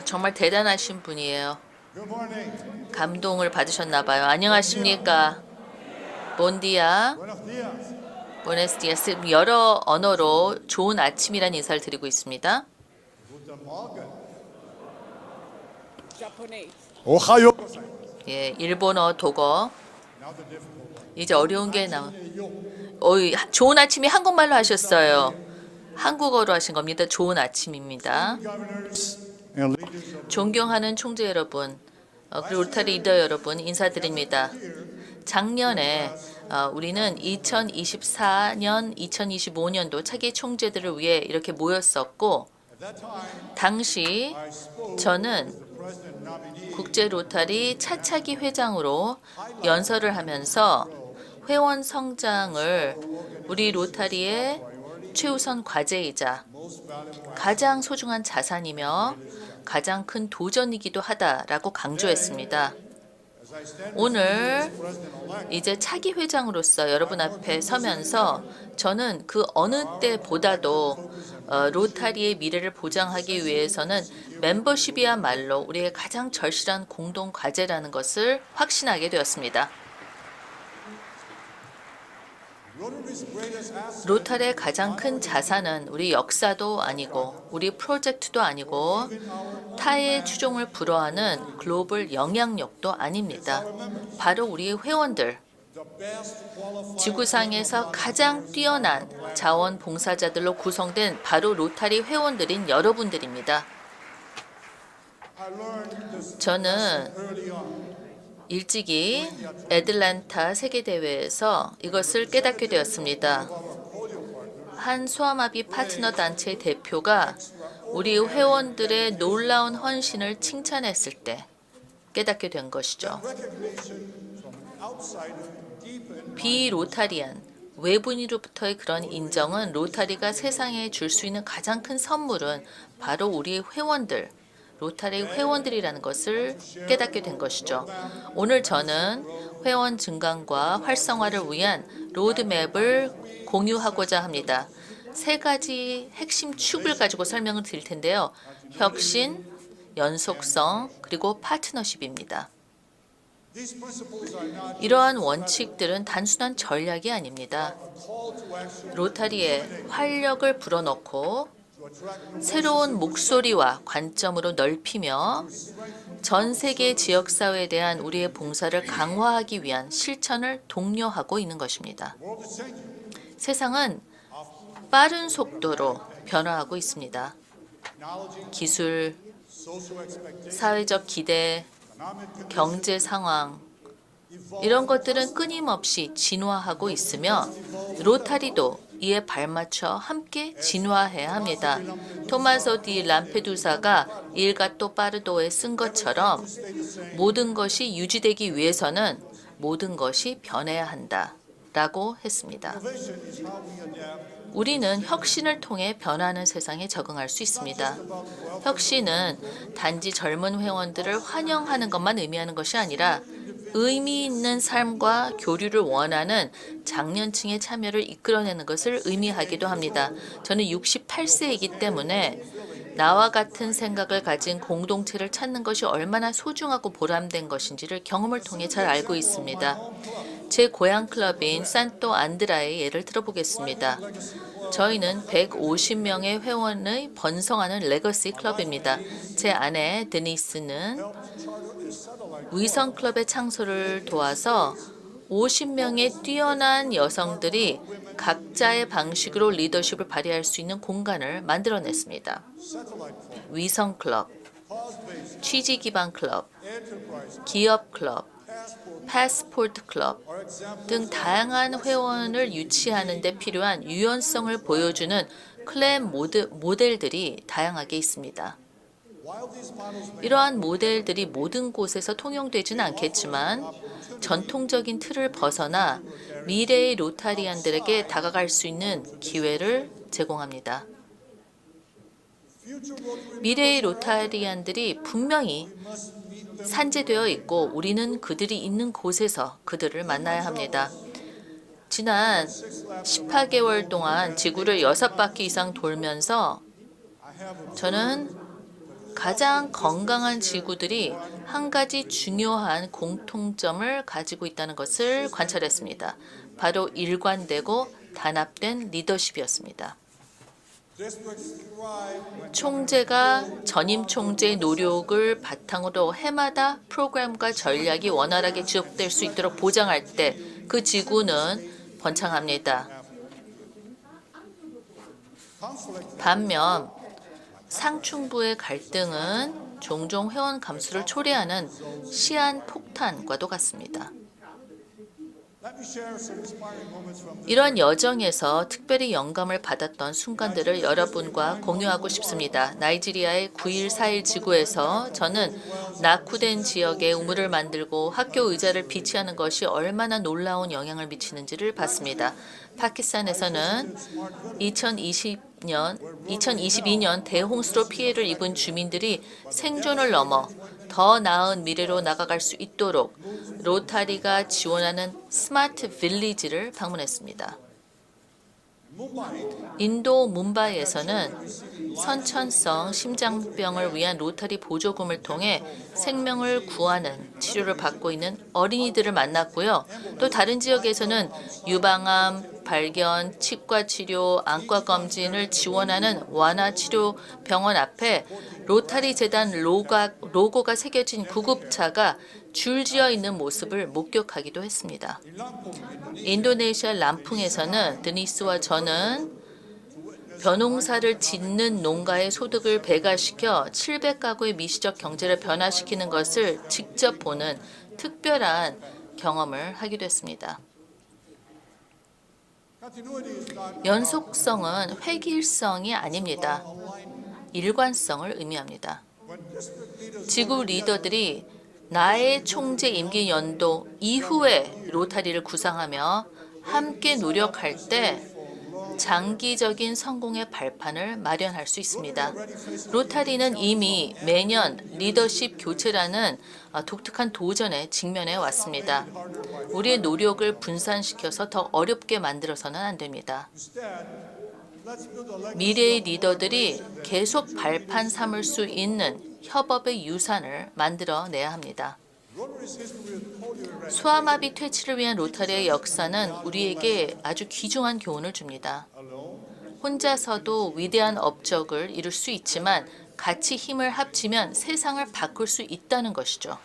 정말 대단하신 분이에요. Good morning. 감동을 받으셨나 봐요. 안녕하십니까? 본디아, Buenos días. 부에노스 디아스. 여러 언어로 좋은 아침이란 인사를 드리고 있습니다. Guten Morgen. Japanese. 오하요. 예, 일본어, 독어. Now the difficult one. 이제 어려운 게 나와. 좋은 아침이 한국말로 하셨어요. 한국어로 하신 겁니다. 좋은 아침입니다. Governors and leaders of 존경하는 총재 여러분, 그리고 로타리 리더 여러분 인사드립니다. 작년에 우리는 2024년, 2025년도 차기 총재들을 위해 이렇게 모였었고, at that time 당시 I spoke 저는 as the president nominee 국제 로타리 차차기 회장으로 연설을 하면서 회원 성장을 우리 로타리의 최우선 과제이자 most valuable 가장 소중한 자산이며 가장 큰 도전이기도 하다라고 강조했습니다. as I stand 오늘 president-elect. 이제 차기 회장으로서 여러분 앞에 서면서 저는 그 어느 때보다도 로타리의 미래를 보장하기 위해서는 멤버십이야말로 우리의 가장 절실한 공동 과제라는 것을 확신하게 되었습니다. Rotary's greatest asset 로타리의 가장 큰 자산은 우리 역사도 아니고 우리 프로젝트도 아니고 타의 추종을 불허하는 글로벌 영향력도 아닙니다. 바로 우리 회원들, the best qualified 지구상에서 가장 뛰어난 자원봉사자들로 구성된 바로 로타리 회원들인 여러분들입니다. I learned this 저는 early on. 일찍이 애틀랜타 세계대회에서 이것을 깨닫게 되었습니다. 한 소아마비 파트너 단체 대표가 우리 회원들의 놀라운 헌신을 칭찬했을 때 깨닫게 된 것이죠. Recognition from outsiders deepened 비로타리안, 외부인으로부터의 그런 인정은 로타리가 세상에 줄 수 있는 가장 큰 선물은 바로 우리 회원들, 로타리 회원들이라는 것을 깨닫게 된 것이죠. 오늘 저는 회원 증강과 활성화를 위한 로드맵을 공유하고자 합니다. 세 가지 핵심 축을 가지고 설명을 드릴 텐데요. 혁신, 연속성, 그리고 파트너십입니다. these principles are not 이러한 원칙들은 단순한 전략이 아닙니다. a call to action 로타리에 활력을 불어넣고 to attract 새로운 목소리와 관점으로 넓히며 전 세계 지역사회에 대한 우리의 봉사를 강화하기 위한 실천을 독려하고 있는 것입니다. world is changing. 세상은 빠른 속도로 변화하고 있습니다. Technology, 기술, social expectations, 사회적 기대, economic conditions, 경제 상황, evolve 이런 것들은 끊임없이 진화하고 있으며 로타리도 이에 발맞춰 함께 진화해야 합니다. 토마소 디 람페두사가 Il gatto pardo에 쓴 것처럼 stay the same. 모든 것이 유지되기 위해서는 모든 것이 변해야 한다 라고 했습니다. Innovation is how we adapt. 우리는 혁신을 통해 변하는 세상에 적응할 수 있습니다. 혁신은 단지 젊은 회원들을 환영하는 것만 의미하는 것이 아니라 의미 있는 삶과 교류를 원하는 장년층의 참여를 이끌어내는 것을 의미하기도 합니다. 저는 68세이기 때문에 나와 같은 생각을 가진 공동체를 찾는 것이 얼마나 소중하고 보람된 것인지를 경험을 통해 잘 알고 있습니다. 제 고향 클럽인 산토 안드라의 예를 들어보겠습니다. 저희는 150명의 회원의 번성하는 레거시 클럽입니다. 제 아내 드니스는 위성 클럽의 창소를 도와서 50명의 뛰어난 여성들이 각자의 방식으로 리더십을 발휘할 수 있는 공간을 만들어냈습니다. 위성 클럽, Cause-based 취지 기반 클럽, enterprise 기업 클럽, passport 패스포트 클럽 are examples 등 다양한 회원을 유치하는 데 필요한 유연성을 보여주는 클럽 모델들이 다양하게 있습니다. while these models may 이러한 모델들이 모든 곳에서 통용되지는 않겠지만 전통적인 틀을 벗어나 미래의 로타리안들에게 다가갈 수 있는 기회를 제공합니다. future Rotary 미래의 로타리안들이 분명히 must meet them 산재되어 있고 우리는 그들이 있는 곳에서 그들을 만나야 합니다. 지난 18개월 동안 지구를 6바퀴 이상 돌면서 저는 가장 건강한 지구들이 한 가지 중요한 공통점을 가지고 있다는 것을 관찰했습니다. 바로 일관되고 단합된 리더십이었습니다. 총재가 전임 총재의 노력을 바탕으로 해마다 프로그램과 전략이 원활하게 지속될 수 있도록 보장할 때 그 지구는 번창합니다. 반면 상층부의 갈등은 종종 회원 감수를 초래하는 시한폭탄과도 같습니다. 이런 여정에서 특별히 영감을 받았던 순간들을 여러분과 공유하고 싶습니다. 나이지리아의 9.11 지구에서 저는 낙후된 지역에 우물을 만들고 학교 의자를 비치하는 것이 얼마나 놀라운 영향을 미치는지를 봤습니다. 파키스탄에서는 2022년 대홍수로 피해를 입은 주민들이 생존을 넘어 더 나은 미래로 나아갈 수 있도록 로타리가 지원하는 스마트 빌리지를 방문했습니다. 인도 뭄바이에서는 선천성 심장병을 위한 로타리 보조금을 통해 생명을 구하는 치료를 받고 있는 어린이들을 만났고요. 또 다른 지역에서는 유방암 발견, 치과 치료, 안과 검진을 지원하는 완화 치료 병원 앞에 로타리 재단 로고가 새겨진 구급차가 줄지어 있는 모습을 목격하기도 했습니다. 인도네시아 람풍에서는 드니스와 저는 벼농사를 짓는 농가의 소득을 배가시켜 700가구의 미시적 경제를 변화시키는 것을 직접 보는 특별한 경험을 하기도 했습니다. 연속성은 획일성이 아닙니다. 일관성을 의미합니다. 지구 리더들이 나의 총재 임기 연도 이후에 로타리를 구상하며 함께 노력할 때 장기적인 성공의 발판을 마련할 수 있습니다. 로타리는 이미 매년 리더십 교체라는 독특한 도전에 직면해 왔습니다. 우리의 노력을 분산시켜서 더 어렵게 만들어서는 안 됩니다. 미래의 리더들이 계속 발판 삼을 수 있는 협업의 유산을 만들어내야 합니다. 소아마비 퇴치를 위한 로타리의 역사는 우리에게 아주 귀중한 교훈을 줍니다. 혼자서도 위대한 업적을 이룰 수 있지만 같이 힘을 합치면 세상을 바꿀 수 있다는 것이죠.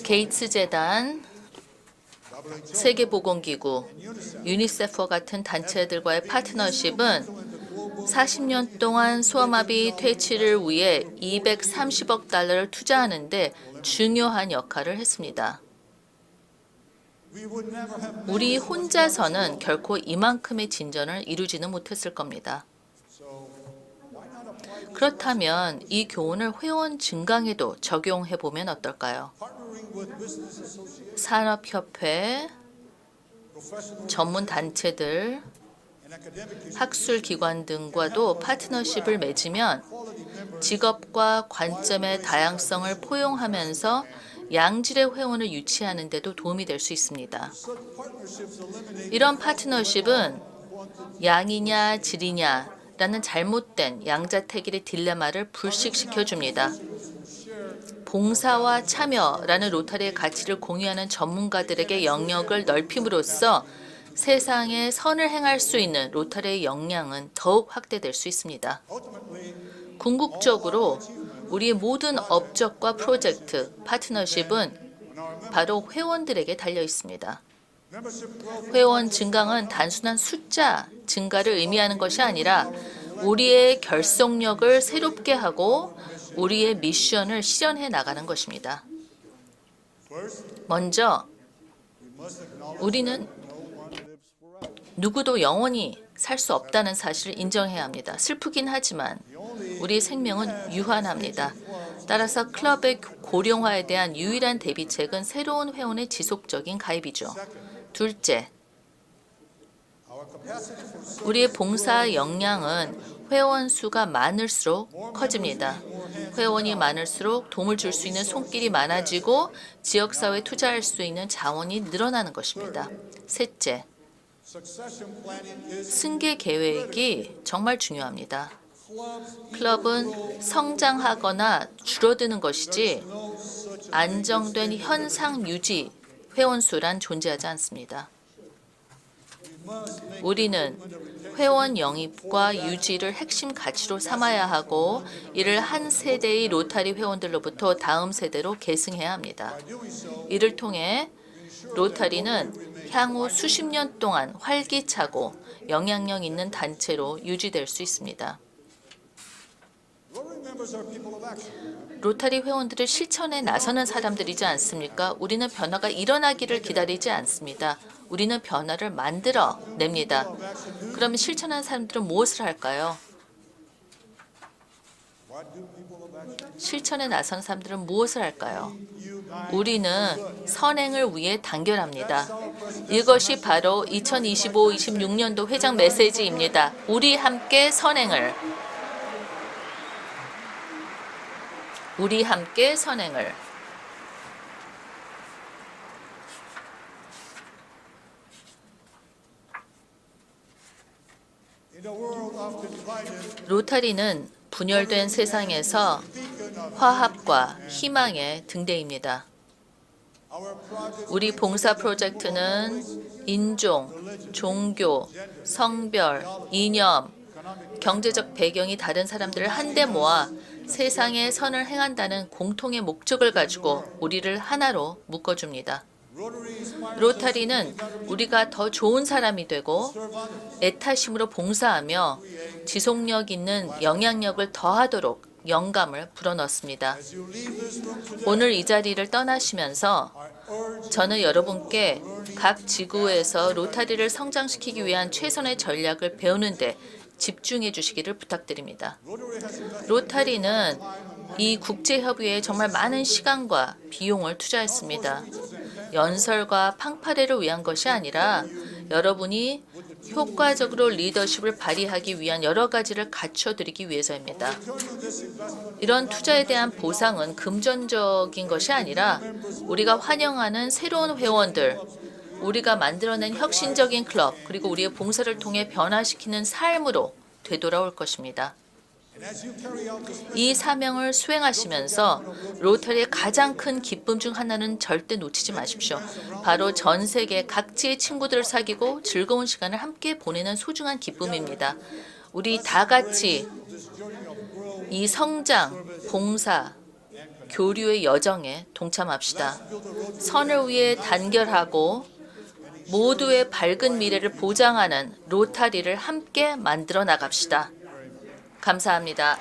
게이츠 재단, 세계보건기구, 유니세프와 같은 단체들과의 파트너십은 40년 동안 소아마비 퇴치를 위해 230억 달러를 투자하는 데 중요한 역할을 했습니다. 우리 혼자서는 결코 이만큼의 진전을 이루지는 못했을 겁니다. 그렇다면 이 교훈을 회원 증강에도 적용해 보면 어떨까요? 산업협회, 전문 단체들, 학술기관 등과도 파트너십을 맺으면 직업과 관점의 다양성을 포용하면서 양질의 회원을 유치하는 데도 도움이 될 수 있습니다. 이런 파트너십은 양이냐 질이냐 라는 잘못된 양자택일의 딜레마를 불식시켜줍니다. 봉사와 참여라는 로타리의 가치를 공유하는 전문가들에게 영역을 넓힘으로써 세상에 선을 행할 수 있는 로타리의 역량은 더욱 확대될 수 있습니다. 궁극적으로 우리의 모든 업적과 프로젝트, 파트너십은 바로 회원들에게 달려 있습니다. 회원 증강은 단순한 숫자 증가를 의미하는 것이 아니라 우리의 결속력을 새롭게 하고 우리의 미션을 실현해 나가는 것입니다. 먼저 우리는 누구도 영원히 살 수 없다는 사실을 인정해야 합니다. 슬프긴 하지만 우리의 생명은 유한합니다. 따라서 클럽의 고령화에 대한 유일한 대비책은 새로운 회원의 지속적인 가입이죠. 둘째, 우리의 봉사 역량은 회원 수가 많을수록 커집니다. 회원이 많을수록 도움을 줄 수 있는 손길이 많아지고 지역사회에 투자할 수 있는 자원이 늘어나는 것입니다. 셋째, Succession planning is 승계 계획이 정말 중요합니다. 클럽은 성장하거나 줄어드는 것이지 안정된 현상 유지 회원 수란 존재하지 않습니다. 우리는 회원 영입과 유지를 핵심 가치로 삼아야 하고 이를 한 세대의 로타리 회원들로부터 다음 세대로 계승해야 합니다. 이를 통해 로타리는 향후 수십 년 동안 활기차고 영향력 있는 단체로 유지될 수 있습니다. Rotary members are people of action. 로타리 회원들을 실천에 나서는 사람들이지 않습니까? 우리는 변화가 일어나기를 기다리지 않습니다. 우리는 변화를 만들어 냅니다. 그러면 실천하는 사람들은 무엇을 할까요? What do people of action 실천에 나선 사람들은 무엇을 할까요? 우리는 선행을 위해 단결합니다. 이것이 바로 2025-26년도 회장 메시지입니다. 우리 함께 선행을. 우리 함께 선행을. in a world often divided, 로타리는 분열된 세상에서 화합과 희망의 등대입니다. our project 우리 봉사 프로젝트는 인종, 종교, 성별, 이념, 경제적 배경이 다른 사람들을 한데 모아 세상에 선을 행한다는 공통의 목적을 가지고 우리를 하나로 묶어줍니다. 로타리는 우리가 더 좋은 사람이 되고 애타심으로 봉사하며 지속력 있는 영향력을 더하도록 영감을 불어넣습니다. 오늘 이 자리를 떠나시면서 저는 여러분께 각 지구에서 로타리를 성장시키기 위한 최선의 전략을 배우는데 집중해 주시기를 부탁드립니다. 로타리는 이 국제협의회에 정말 많은 시간과 비용을 투자했습니다. 연설과 팡파레를 위한 것이 아니라 여러분이 효과적으로 리더십을 발휘하기 위한 여러 가지를 갖춰드리기 위해서입니다. 이런 투자에 대한 보상은 금전적인 것이 아니라 우리가 환영하는 새로운 회원들, 우리가 만들어낸 혁신적인 클럽, 그리고 우리의 봉사를 통해 변화시키는 삶으로 되돌아올 것입니다. 이 사명을 수행하시면서 로터리의 가장 큰 기쁨 중 하나는 절대 놓치지 마십시오. 바로 전 세계 각지의 친구들을 사귀고 즐거운 시간을 함께 보내는 소중한 기쁨입니다. 우리 다 같이 이 성장, 봉사, 교류의 여정에 동참합시다. 선을 위해 단결하고 모두의 밝은 미래를 보장하는 로타리를 함께 만들어 나갑시다. 감사합니다.